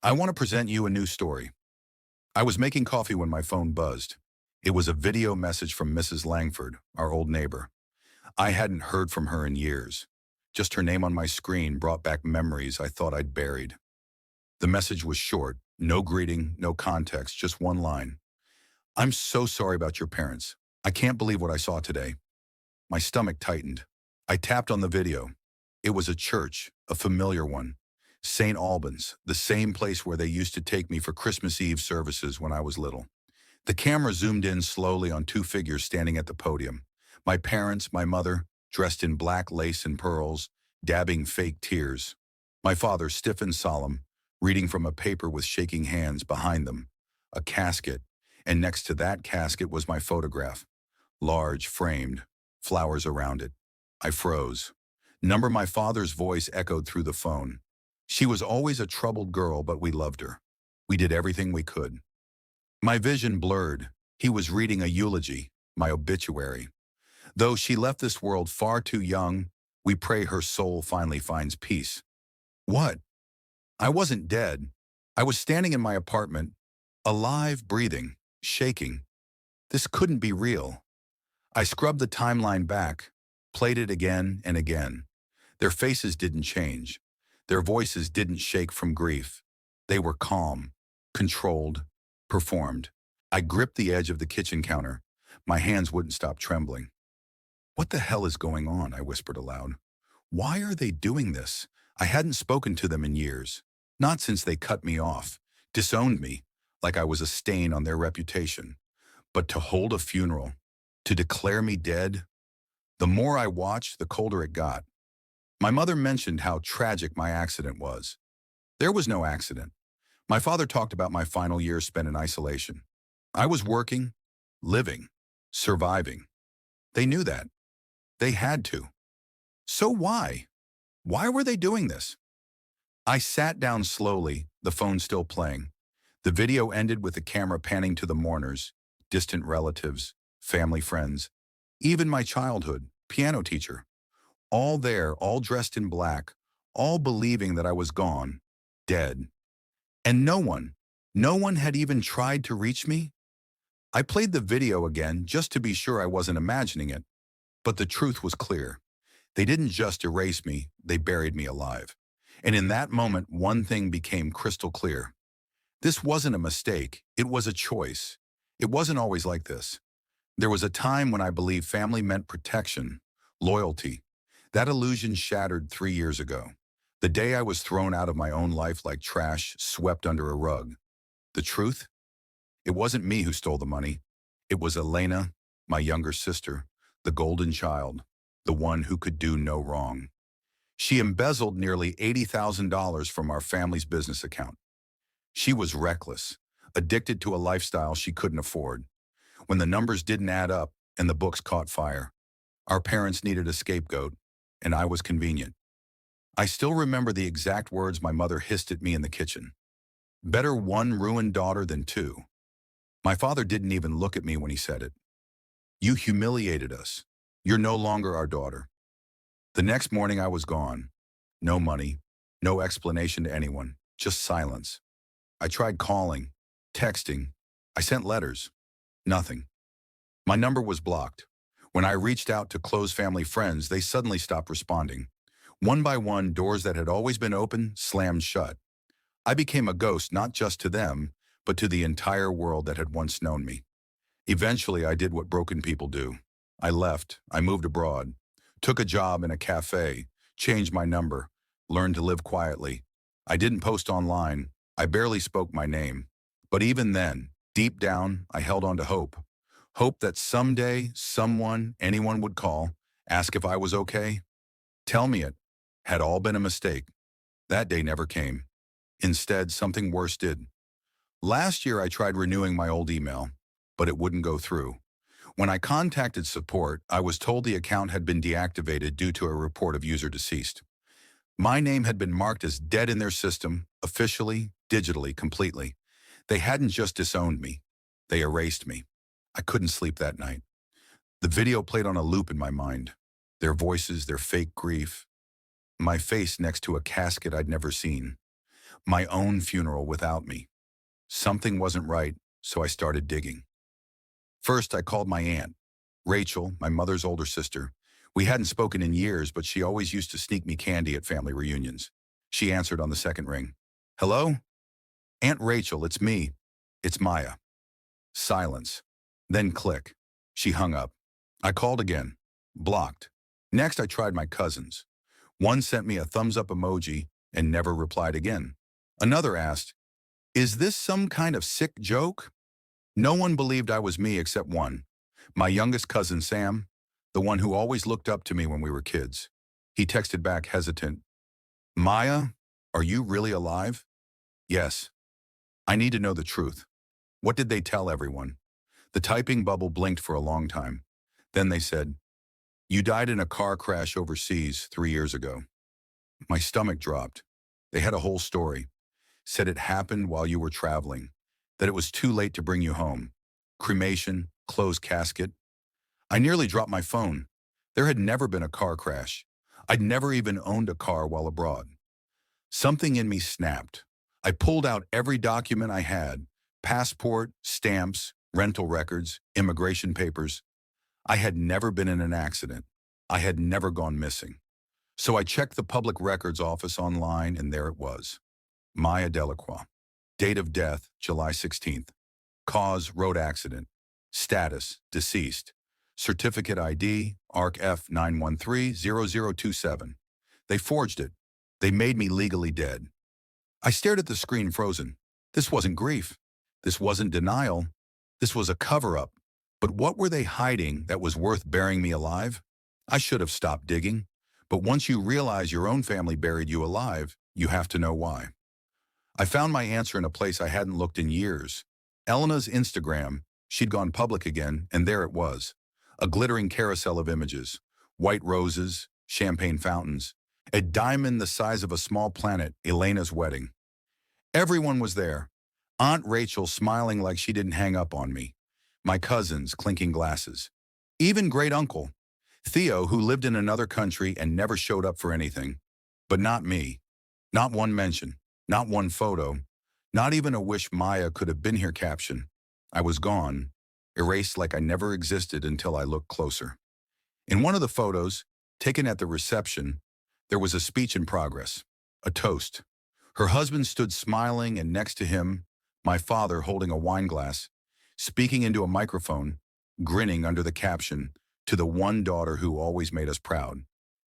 I want to present you a new story. I was making coffee when my phone buzzed. It was a video message from Mrs. Langford, our old neighbor. I hadn't heard from her in years. Just her name on my screen brought back memories I thought I'd buried. The message was short, no greeting, no context, just one line. I'm so sorry about your parents. I can't believe what I saw today. My stomach tightened. I tapped on the video. It was a church, a familiar one. St. Albans, the same place where they used to take me for Christmas Eve services when I was little. The camera zoomed in slowly on two figures standing at the podium. My parents, my mother, dressed in black lace and pearls, dabbing fake tears. My father, stiff and solemn, reading from a paper with shaking hands behind them. A casket, and next to that casket was my photograph. Large, framed, flowers around it. I froze. My father's voice echoed through the phone. She was always a troubled girl, but we loved her. We did everything we could. My vision blurred. He was reading a eulogy, my obituary. Though she left this world far too young, we pray her soul finally finds peace. What? I wasn't dead. I was standing in my apartment, alive, breathing, shaking. This couldn't be real. I scrubbed the timeline back, played it again and again. Their faces didn't change. Their voices didn't shake from grief. They were calm, controlled, performed. I gripped the edge of the kitchen counter. My hands wouldn't stop trembling. What the hell is going on? I whispered aloud. Why are they doing this? I hadn't spoken to them in years. Not since they cut me off, disowned me, like I was a stain on their reputation. But to hold a funeral, to declare me dead, the more I watched, the colder it got. My mother mentioned how tragic my accident was. There was no accident. My father talked about my final years spent in isolation. I was working, living, surviving. They knew that. They had to. So why? Why were they doing this? I sat down slowly, the phone still playing. The video ended with the camera panning to the mourners, distant relatives, family friends, even my childhood piano teacher. All there, all dressed in black, all believing that I was gone, dead. And no one had even tried to reach me. I played the video again just to be sure I wasn't imagining it. But the truth was clear. They didn't just erase me, they buried me alive. And in that moment, one thing became crystal clear. This wasn't a mistake, it was a choice. It wasn't always like this. There was a time when I believed family meant protection, loyalty. That illusion shattered 3 years ago. The day I was thrown out of my own life like trash swept under a rug. The truth? It wasn't me who stole the money. It was Elena, my younger sister, the golden child, the one who could do no wrong. She embezzled nearly $80,000 from our family's business account. She was reckless, addicted to a lifestyle she couldn't afford. When the numbers didn't add up and the books caught fire, our parents needed a scapegoat, and I was convenient. I still remember the exact words my mother hissed at me in the kitchen. Better one ruined daughter than two. My father didn't even look at me when he said it. You humiliated us. You're no longer our daughter. The next morning I was gone. No money, no explanation to anyone, just silence. I tried calling, texting. I sent letters. Nothing. My number was blocked. When I reached out to close family friends, they suddenly stopped responding. One by one, doors that had always been open slammed shut. I became a ghost not just to them, but to the entire world that had once known me. Eventually, I did what broken people do. I left. I moved abroad, took a job in a cafe, changed my number, learned to live quietly. I didn't post online. I barely spoke my name. But even then, deep down, I held on to hope. Hope that someday, someone, anyone would call, ask if I was okay, tell me it had all been a mistake. That day never came. Instead, something worse did. Last year, I tried renewing my old email, but it wouldn't go through. When I contacted support, I was told the account had been deactivated due to a report of user deceased. My name had been marked as dead in their system, officially, digitally, completely. They hadn't just disowned me. They erased me. I couldn't sleep that night. The video played on a loop in my mind. Their voices, their fake grief. My face next to a casket I'd never seen. My own funeral without me. Something wasn't right, so I started digging. First, I called my aunt, Rachel, my mother's older sister. We hadn't spoken in years, but she always used to sneak me candy at family reunions. She answered on the second ring. Hello? Aunt Rachel, it's me. It's Maya. Silence. Then click. She hung up. I called again. Blocked. Next, I tried my cousins. One sent me a thumbs up emoji and never replied again. Another asked, is this some kind of sick joke? No one believed I was me except one. My youngest cousin, Sam, the one who always looked up to me when we were kids. He texted back hesitant, Maya, are you really alive? Yes. I need to know the truth. What did they tell everyone? The typing bubble blinked for a long time. Then they said, you died in a car crash overseas 3 years ago. My stomach dropped. They had a whole story. Said it happened while you were traveling, that it was too late to bring you home. Cremation, closed casket. I nearly dropped my phone. There had never been a car crash. I'd never even owned a car while abroad. Something in me snapped. I pulled out every document I had, passport, stamps, rental records, immigration papers. I had never been in an accident. I had never gone missing. So I checked the public records office online, and there it was. Maya Delacroix. Date of death, July 16th. Cause, road accident. Status, deceased. Certificate ID, ARC F9130027. They forged it. They made me legally dead. I stared at the screen frozen. This wasn't grief. This wasn't denial. This was a cover-up. But what were they hiding that was worth burying me alive? I should have stopped digging. But once you realize your own family buried you alive, you have to know why. I found my answer in a place I hadn't looked in years. Elena's Instagram. She'd gone public again, and there it was. A glittering carousel of images. White roses, champagne fountains. A diamond the size of a small planet, Elena's wedding. Everyone was there. Aunt Rachel smiling like she didn't hang up on me. My cousins clinking glasses. Even great uncle, Theo, who lived in another country and never showed up for anything. But not me. Not one mention. Not one photo. Not even a wish Maya could have been here caption. I was gone, erased like I never existed until I looked closer. In one of the photos, taken at the reception, there was a speech in progress, a toast. Her husband stood smiling, and next to him, my father holding a wine glass, speaking into a microphone, grinning under the caption, to the one daughter who always made us proud.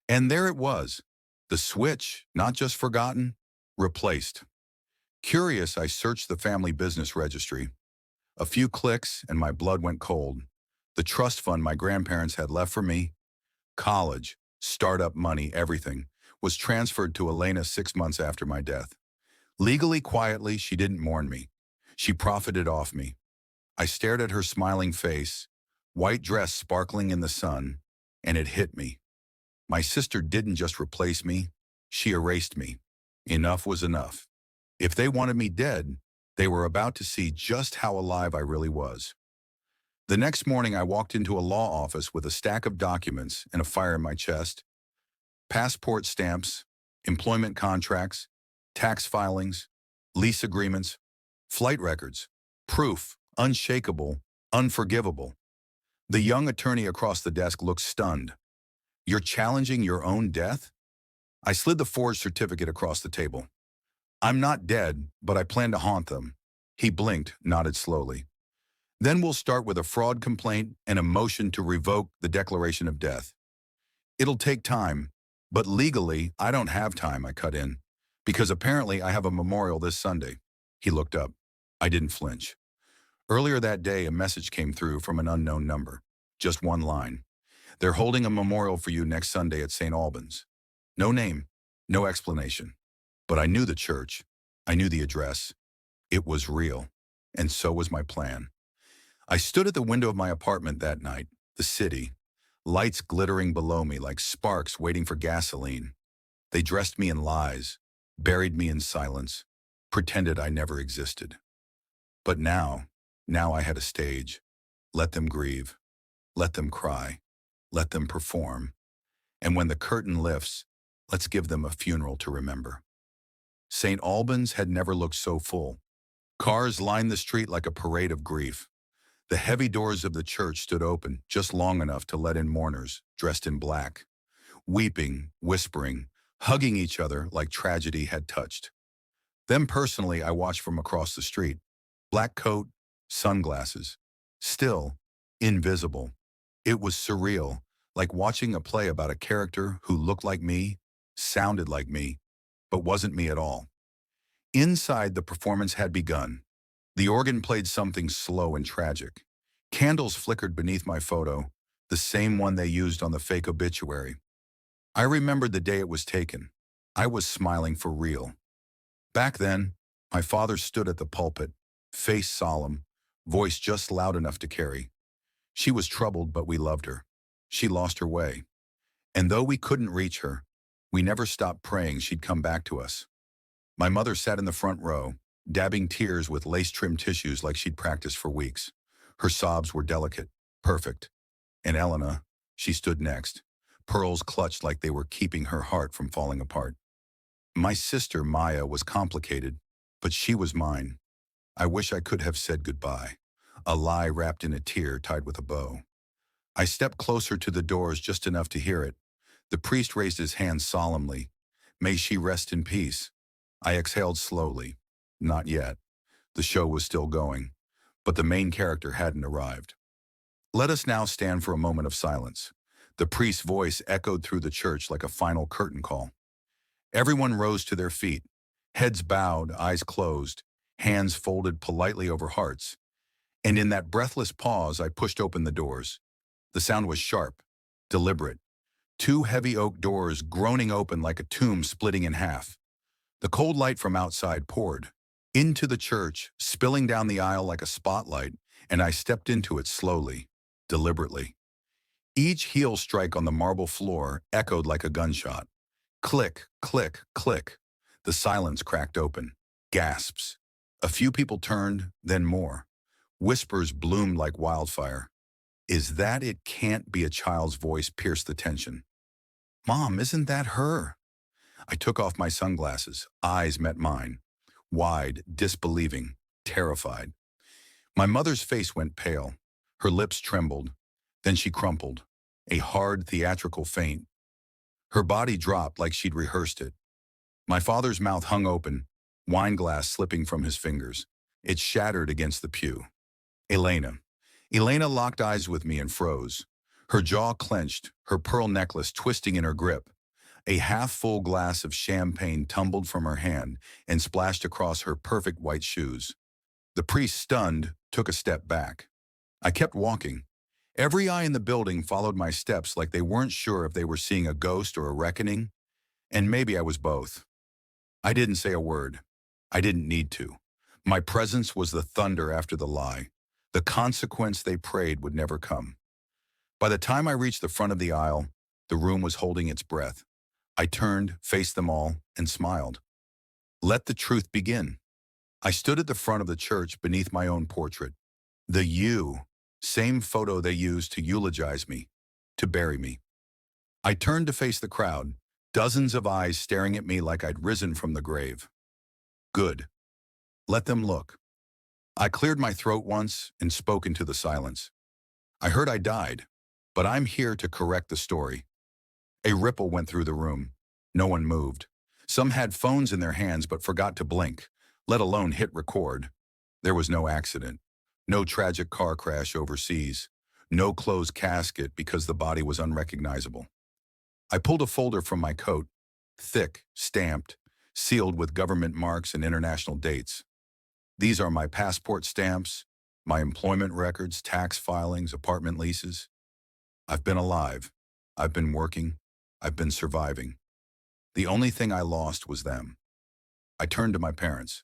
And there it was, the switch, not just forgotten, replaced. Curious, I searched the family business registry. A few clicks and my blood went cold. The trust fund my grandparents had left for me, college, startup money, everything, was transferred to Elena 6 months after my death. Legally, quietly, she didn't mourn me. She profited off me. I stared at her smiling face, white dress sparkling in the sun, and it hit me. My sister didn't just replace me, she erased me. Enough was enough. If they wanted me dead, they were about to see just how alive I really was. The next morning, I walked into a law office with a stack of documents and a fire in my chest. Passport stamps, employment contracts, tax filings, lease agreements, flight records, proof, unshakable, unforgivable. The young attorney across the desk looked stunned. You're challenging your own death? I slid the forged certificate across the table. I'm not dead, but I plan to haunt them. He blinked, nodded slowly. Then we'll start with a fraud complaint and a motion to revoke the declaration of death. It'll take time, but legally, I don't have time, I cut in, because apparently I have a memorial this Sunday. He looked up. I didn't flinch. Earlier that day, a message came through from an unknown number. Just one line. They're holding a memorial for you next Sunday at St. Albans. No name, no explanation. But I knew the church. I knew the address. It was real. And so was my plan. I stood at the window of my apartment that night, the city, lights glittering below me like sparks waiting for gasoline. They dressed me in lies, buried me in silence, pretended I never existed. But now I had a stage. Let them grieve. Let them cry. Let them perform. And when the curtain lifts, let's give them a funeral to remember. St. Albans had never looked so full. Cars lined the street like a parade of grief. The heavy doors of the church stood open just long enough to let in mourners, dressed in black, weeping, whispering, hugging each other like tragedy had touched. Them personally I watched from across the street. Black coat, sunglasses. Still, invisible. It was surreal, like watching a play about a character who looked like me, sounded like me, but wasn't me at all. Inside, the performance had begun. The organ played something slow and tragic. Candles flickered beneath my photo, the same one they used on the fake obituary. I remembered the day it was taken. I was smiling for real. Back then, my father stood at the pulpit, face solemn, voice just loud enough to carry. She was troubled, but we loved her. She lost her way. And though we couldn't reach her, we never stopped praying she'd come back to us. My mother sat in the front row, dabbing tears with lace-trimmed tissues like she'd practiced for weeks. Her sobs were delicate, perfect. And Elena, she stood next, pearls clutched like they were keeping her heart from falling apart. My sister, Maya, was complicated, but she was mine. I wish I could have said goodbye, a lie wrapped in a tear tied with a bow. I stepped closer to the doors just enough to hear it. The priest raised his hand solemnly. May she rest in peace. I exhaled slowly. Not yet. The show was still going, but the main character hadn't arrived. Let us now stand for a moment of silence. The priest's voice echoed through the church like a final curtain call. Everyone rose to their feet, heads bowed, eyes closed, hands folded politely over hearts. And in that breathless pause, I pushed open the doors. The sound was sharp, deliberate. Two heavy oak doors groaning open like a tomb splitting in half. The cold light from outside poured into the church, spilling down the aisle like a spotlight, and I stepped into it slowly, deliberately. Each heel strike on the marble floor echoed like a gunshot. Click, click, click. The silence cracked open. Gasps. A few people turned, then more. Whispers bloomed like wildfire. Is that it? Can't be a child's voice pierced the tension. Mom, isn't that her? I took off my sunglasses. Eyes met mine. Wide, disbelieving, terrified. My mother's face went pale. Her lips trembled. Then she crumpled. A hard, theatrical faint. Her body dropped like she'd rehearsed it. My father's mouth hung open, wine glass slipping from his fingers. It shattered against the pew. Elena. Elena locked eyes with me and froze. Her jaw clenched, her pearl necklace twisting in her grip. A half-full glass of champagne tumbled from her hand and splashed across her perfect white shoes. The priest, stunned, took a step back. I kept walking. Every eye in the building followed my steps like they weren't sure if they were seeing a ghost or a reckoning, and maybe I was both. I didn't say a word. I didn't need to. My presence was the thunder after the lie. The consequence they prayed would never come. By the time I reached the front of the aisle, the room was holding its breath. I turned, faced them all, and smiled. Let the truth begin. I stood at the front of the church beneath my own portrait. The you, same photo they used to eulogize me, to bury me. I turned to face the crowd, dozens of eyes staring at me like I'd risen from the grave. Good. Let them look. I cleared my throat once and spoke into the silence. I heard I died, but I'm here to correct the story. A ripple went through the room. No one moved. Some had phones in their hands but forgot to blink, let alone hit record. There was no accident, no tragic car crash overseas, no closed casket because the body was unrecognizable. I pulled a folder from my coat, thick, stamped, sealed with government marks and international dates. These are my passport stamps, my employment records, tax filings, apartment leases. I've been alive. I've been working. I've been surviving. The only thing I lost was them. I turned to my parents.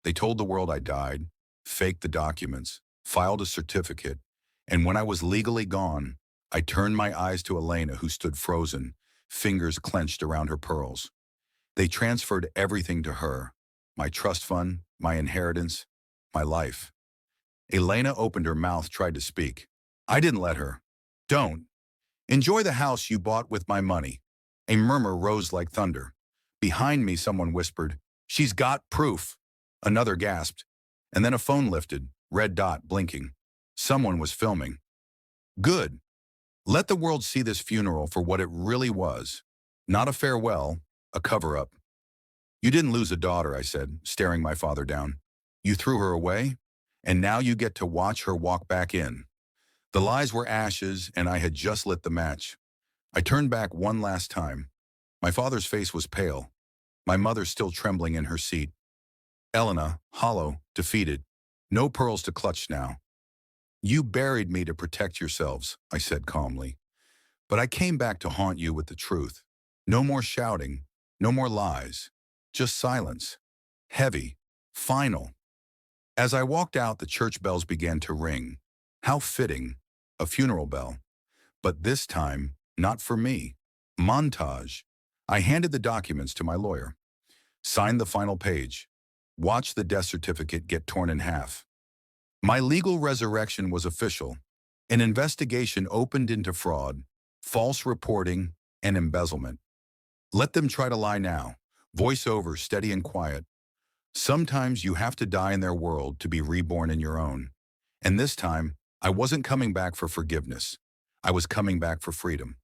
They told the world I died, faked the documents, filed a certificate, and when I was legally gone, I turned my eyes to Elena, who stood frozen, fingers clenched around her pearls. They transferred everything to her, my trust fund, my inheritance, my life. Elena opened her mouth, tried to speak. I didn't let her. Don't. Enjoy the house you bought with my money. A murmur rose like thunder. Behind me, someone whispered, She's got proof. Another gasped. And then a phone lifted, red dot blinking. Someone was filming. Good. Let the world see this funeral for what it really was. Not a farewell, a cover-up. You didn't lose a daughter, I said, staring my father down. You threw her away, and now you get to watch her walk back in. The lies were ashes, and I had just lit the match. I turned back one last time. My father's face was pale, my mother still trembling in her seat. Elena, hollow, defeated. No pearls to clutch now. You buried me to protect yourselves, I said calmly. But I came back to haunt you with the truth. No more shouting, no more lies. Just silence. Heavy. Final. As I walked out, the church bells began to ring. How fitting. A funeral bell. But this time, not for me. Montage. I handed the documents to my lawyer. Signed the final page. Watched the death certificate get torn in half. My legal resurrection was official. An investigation opened into fraud, false reporting, and embezzlement. Let them try to lie now. Voiceover, steady and quiet. Sometimes you have to die in their world to be reborn in your own. And this time, I wasn't coming back for forgiveness. I was coming back for freedom.